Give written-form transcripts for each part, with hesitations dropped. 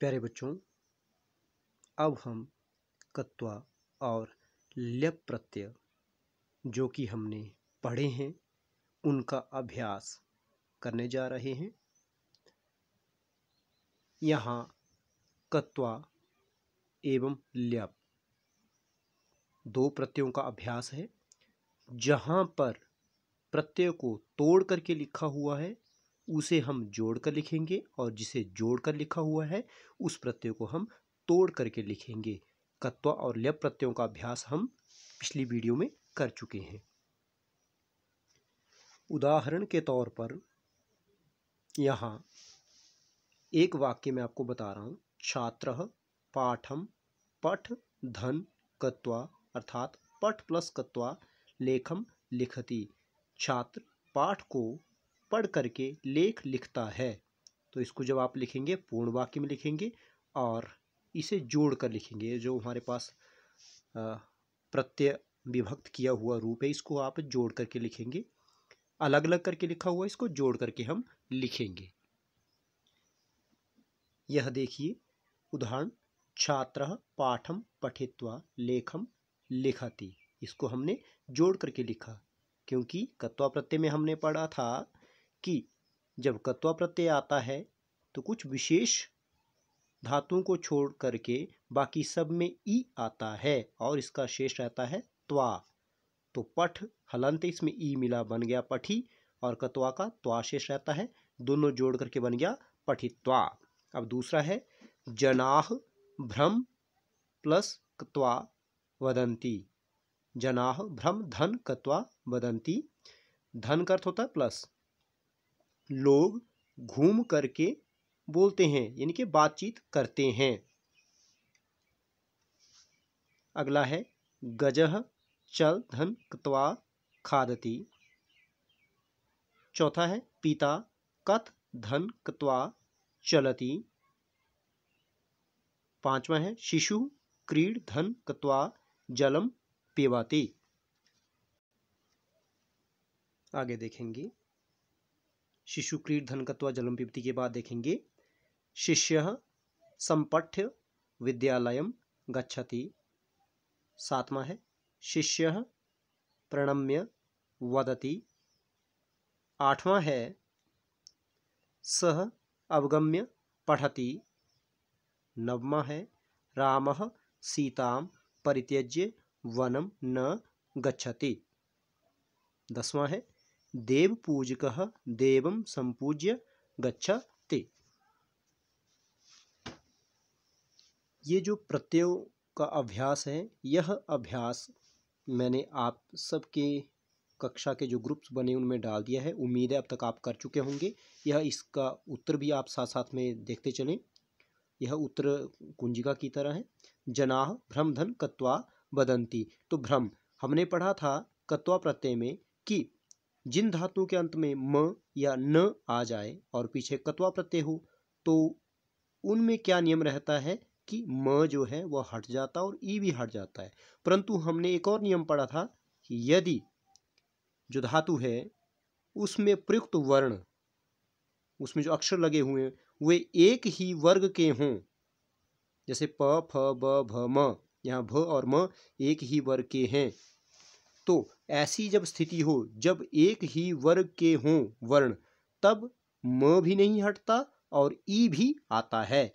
प्यारे बच्चों, अब हम कत्वा और ल्यप प्रत्यय जो कि हमने पढ़े हैं उनका अभ्यास करने जा रहे हैं। यहाँ कत्वा एवं ल्यप दो प्रत्ययों का अभ्यास है। जहाँ पर प्रत्यय को तोड़ करके लिखा हुआ है उसे हम जोड़ कर लिखेंगे और जिसे जोड़ कर लिखा हुआ है उस प्रत्यय को हम तोड़ करके लिखेंगे। कत्वा और ल्यप प्रत्ययों का अभ्यास हम पिछली वीडियो में कर चुके हैं। उदाहरण के तौर पर यहाँ एक वाक्य में आपको बता रहा हूँ। छात्रः पाठम पठ धन कत्वा, अर्थात पठ प्लस कत्वा लेखम लिखति। छात्र पाठ को पढ़ करके लेख लिखता है। तो इसको जब आप लिखेंगे पूर्ण वाक्य में लिखेंगे और इसे जोड़ कर लिखेंगे। जो हमारे पास प्रत्यय विभक्त किया हुआ रूप है इसको आप जोड़ करके लिखेंगे। अलग अलग करके लिखा हुआ इसको जोड़ करके हम लिखेंगे। यह देखिए उदाहरण, छात्रः पाठम पठित्वा लेखम लिखति। इसको हमने जोड़ करके लिखा क्योंकि कत्वा प्रत्यय में हमने पढ़ा था कि जब कत्वा प्रत्यय आता है तो कुछ विशेष धातुओं को छोड़ करके बाकी सब में ई आता है और इसका शेष रहता है त्वा। तो पठ हलंत इसमें ई मिला बन गया पठी और कत्वा का त्वा शेष रहता है। दोनों जोड़ करके बन गया पठित्वा। अब दूसरा है जनाः भ्रम प्लस कत्वा वदन्ति। जनाः भ्रम धन कत्वा वदन्ति। धन का अर्थ होता है प्लस। लोग घूम करके बोलते हैं यानी कि बातचीत करते हैं। अगला है गजः चल धन कत्वा खादति। चौथा है पिता कथ धन कत्वा चलति। पांचवा है शिशु क्रीड धन कत्वा जलम पिबति। आगे देखेंगे शिशु क्रीड धन कत्वा जलम पिबति के बाद देखेंगे शिष्यः संपठ्य विद्यालयम गच्छति। सातवां है शिष्यः प्रणम्य वदति। आठवां है सः अवगम्य पठति। नवमा है रामः सीतां परित्यज्य वनं न गच्छति। दसवां है देवपूजकः देवं संपूज्य गच्छति। ये जो प्रत्ययों का अभ्यास है यह अभ्यास मैंने आप सबके कक्षा के जो ग्रुप्स बने उनमें डाल दिया है। उम्मीद है अब तक आप कर चुके होंगे। यह इसका उत्तर भी आप साथ साथ में देखते चलें। यह उत्तर कुंजिका की तरह है। जनाः भ्रम धन कत्वा वदन्ति। तो भ्रम हमने पढ़ा था कत्वा प्रत्यय में कि जिन धातुओं के अंत में म या न आ जाए और पीछे कत्वा प्रत्यय हो तो उनमें क्या नियम रहता है कि म जो है वह हट जाता और ई भी हट जाता है। परंतु हमने एक और नियम पढ़ा था कि यदि जो धातु है उसमें प्रयुक्त वर्ण, उसमें जो अक्षर लगे हुए हैं वे एक ही वर्ग के हों, जैसे प फ ब भ म, यहाँ भ और म एक ही वर्ग के हैं, तो ऐसी जब स्थिति हो जब एक ही वर्ग के हों वर्ण तब म भी नहीं हटता और ई भी आता है।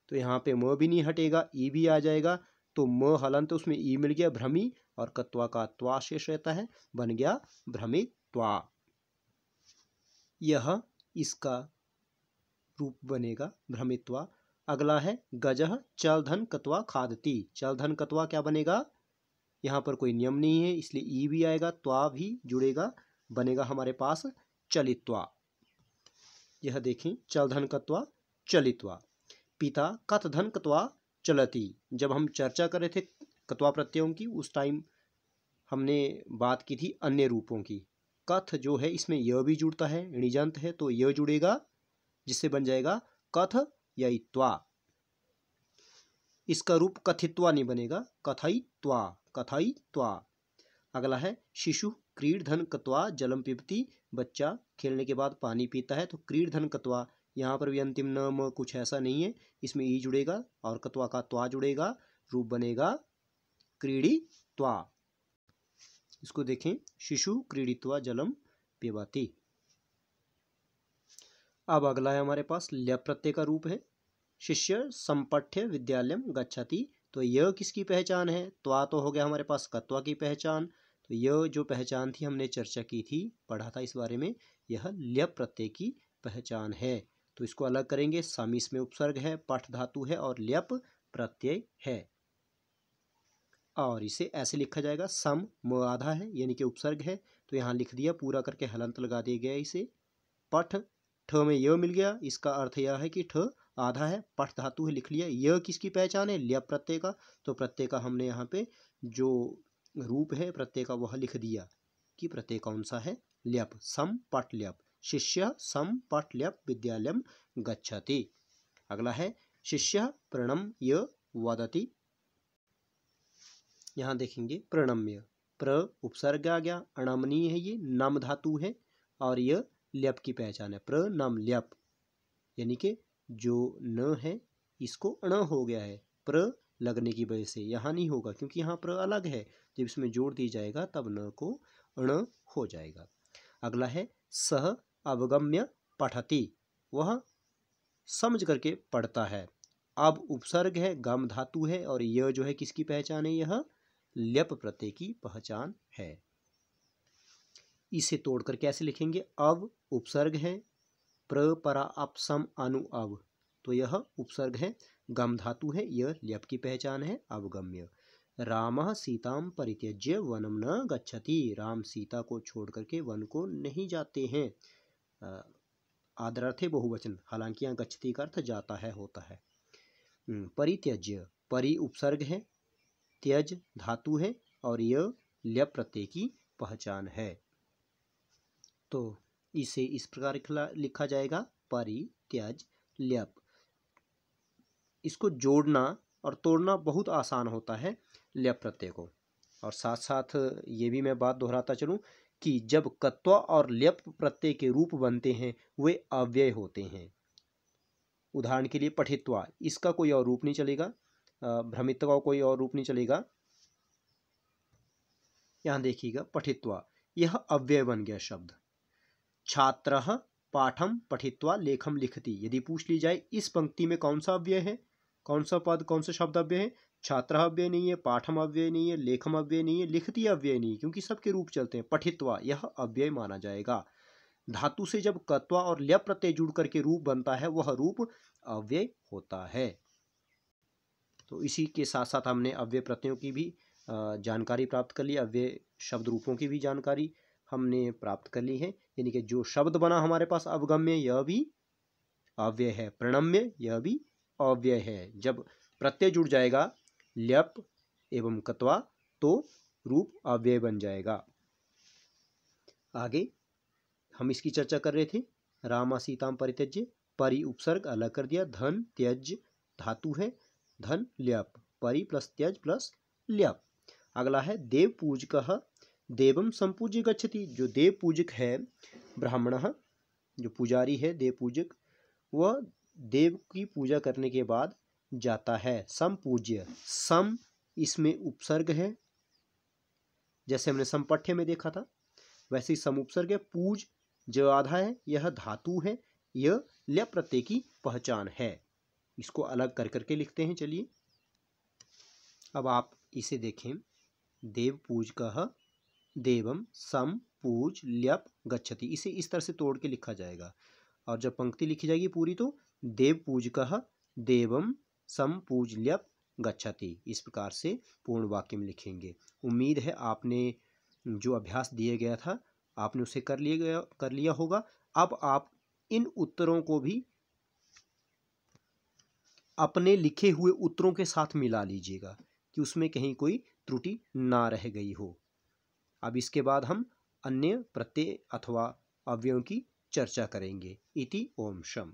तो यहाँ पे म भी नहीं हटेगा ई भी आ जाएगा। तो म हलंत उसमें ई मिल गया भ्रमी और कत्वा का त्वा शेष रहता है, बन गया भ्रमित्वा। यह इसका रूप बनेगा भ्रमित्वा। अगला है गजः चल धन कत्वा खादति। चल धन कत्वा क्या बनेगा? यहाँ पर कोई नियम नहीं है इसलिए ई भी आएगा, त्वा भी जुड़ेगा, बनेगा हमारे पास चलित्वा। यह देखें चल धन कत्वा चलित्वा। पिता कथ धन कत्वा चलति। जब हम चर्चा कर रहे थे कत्वा प्रत्ययों की उस टाइम हमने बात की थी अन्य रूपों की। कथ जो है इसमें य भी जुड़ता है, णिजंत है तो य जुड़ेगा जिससे बन जाएगा कथ ययित्वा। इसका रूप कथित्वा नहीं बनेगा, कथयित्वा कथयित्वा। अगला है शिशु क्रीड धन कत्वा जलम पिबति। बच्चा खेलने के बाद पानी पीता है तो क्रीड धन कत्वा यहाँ पर भी अंतिम न म कुछ ऐसा नहीं है, इसमें ई जुड़ेगा और कत्वा का त्वा जुड़ेगा, रूप बनेगा क्रीडित्वा। इसको देखें, शिशु क्रीडित्वा जलम पिबति। अब अगला है हमारे पास ल्यप प्रत्यय का रूप है, शिष्य संपठ्य विद्यालयम गच्छति। तो यह किसकी पहचान है? त्वा तो हो गया हमारे पास कत्वा की पहचान। तो यह जो पहचान थी हमने चर्चा की थी, पढ़ा था इस बारे में, यह ल्यप प्रत्यय की पहचान है। तो इसको अलग करेंगे, सम इसमें उपसर्ग है, पठ धातु है और ल्यप प्रत्यय है। और इसे ऐसे लिखा जाएगा, सम म आधा है यानी कि उपसर्ग है, तो यहाँ लिख दिया, पूरा करके हलंत लगा दिया गया इसे। पठ ठ में य मिल गया, इसका अर्थ यह है कि ठ आधा है, पठ धातु है, लिख लिया। यह किसकी पहचान है? ल्यप प्रत्यय का। तो प्रत्यय का हमने यहाँ पे जो रूप है प्रत्यय का वह लिख दिया कि प्रत्यय कौन सा है, ल्यप, सम पठ ल्यप। शिष्य सम पठ ल्यप विद्यालयम गच्छति। अगला है शिष्य प्रणम्य वदति। यहाँ देखेंगे प्रणम्य, प्र उपसर्ग आ गया, अणमनीय है, ये नम धातु है और यह ल्यप की पहचान है, प्रणम ल्यप, यानी कि जो न है इसको अण हो गया है प्र लगने की वजह से। यहाँ नहीं होगा क्योंकि यहाँ प्र अलग है, जब इसमें जोड़ दी जाएगा तब न को अण हो जाएगा। अगला है सह अवगम्य पठति, वह समझ करके पढ़ता है। अब उपसर्ग है, गम धातु है और यह जो है किसकी पहचान है? यह ल्यप प्रत्यय की पहचान है। इसे तोड़कर कैसे लिखेंगे? अव उपसर्ग है, प्र परा अप सम अनु अव, तो यह उपसर्ग है, गम धातु है, यह ल्यप की पहचान है, अवगम्य। रामः सीताम परित्यज्य वनम न गच्छति, राम सीता को छोड़ करके वन को नहीं जाते हैं। आदरार्थ बहुवचन, हालांकि यहाँ गच्छति का अर्थ जाता है होता है। परित्यज्य, परि उपसर्ग है, त्यज धातु है और यह ल्यप प्रत्यय की पहचान है। तो इसे इस प्रकार लिखा जाएगा, परित्यज ल्यप। इसको जोड़ना और तोड़ना बहुत आसान होता है ल्यप प्रत्यय को। और साथ साथ ये भी मैं बात दोहराता चलूं कि जब कत्वा और ल्यप प्रत्यय के रूप बनते हैं वे अव्यय होते हैं। उदाहरण के लिए पठित्वा, इसका कोई और रूप नहीं चलेगा, भ्रमित्वा कोई और रूप नहीं चलेगा। यहाँ देखिएगा पठित्वा, यह अव्यय बन गया शब्द। छात्रः पाठम पठित्वा लेखम लिखति, यदि पूछ ली जाए इस पंक्ति में कौन सा अव्यय है, कौन सा पद, कौन सा शब्द अव्यय है? छात्रः अव्यय नहीं है, पाठम अव्यय नहीं है, लेखम अव्यय नहीं है, लिखति अव्यय नहीं, क्योंकि सबके रूप चलते हैं। पठित्वा यह अव्यय माना जाएगा। धातु से जब कत्वा और ल्यप प्रत्यय जुड़ करके रूप बनता है वह रूप अव्यय होता है। तो इसी के साथ साथ हमने अव्यय प्रत्ययों की भी जानकारी प्राप्त कर ली, अव्यय शब्द रूपों की भी जानकारी हमने प्राप्त कर ली है। यानी कि जो शब्द बना हमारे पास अवगम्य, यह भी अव्यय है, प्रणम्य यह भी अव्यय है। जब प्रत्यय जुड़ जाएगा ल्यप एवं कत्वा तो रूप अव्यय बन जाएगा। आगे हम इसकी चर्चा कर रहे थे, रामा सीताम परित्यज्य, परि उपसर्ग अलग कर दिया, धन त्यज धातु है, धन ल्यप, परि प्लस त्यज प्लस ल्यप। अगला है देव पूजकः देवम संपूज्य गच्छति, जो देव पूजक है ब्राह्मणः, जो पुजारी है देव पूजक, वह देव की पूजा करने के बाद जाता है। संपूज्य, सम इसमें उपसर्ग है, जैसे हमने संपठ्य में देखा था वैसे ही सम उपसर्ग है। पूज जो आधा है यह धातु है, यह ल्यप प्रत्यय की पहचान है। इसको अलग कर करके लिखते हैं। चलिए अब आप इसे देखें, देव पूजकः देवम सम पूज ल्यप गच्छति, इसे इस तरह से तोड़ के लिखा जाएगा। और जब पंक्ति लिखी जाएगी पूरी तो देव पूजकः देवम सम पूज ल्यप गच्छति, इस प्रकार से पूर्ण वाक्य में लिखेंगे। उम्मीद है आपने जो अभ्यास दिया गया था आपने उसे कर लिया होगा। अब आप इन उत्तरों को भी अपने लिखे हुए उत्तरों के साथ मिला लीजिएगा कि उसमें कहीं कोई त्रुटि ना रह गई हो। अब इसके बाद हम अन्य प्रत्यय अथवा अवयवों की चर्चा करेंगे। इति ओम शम।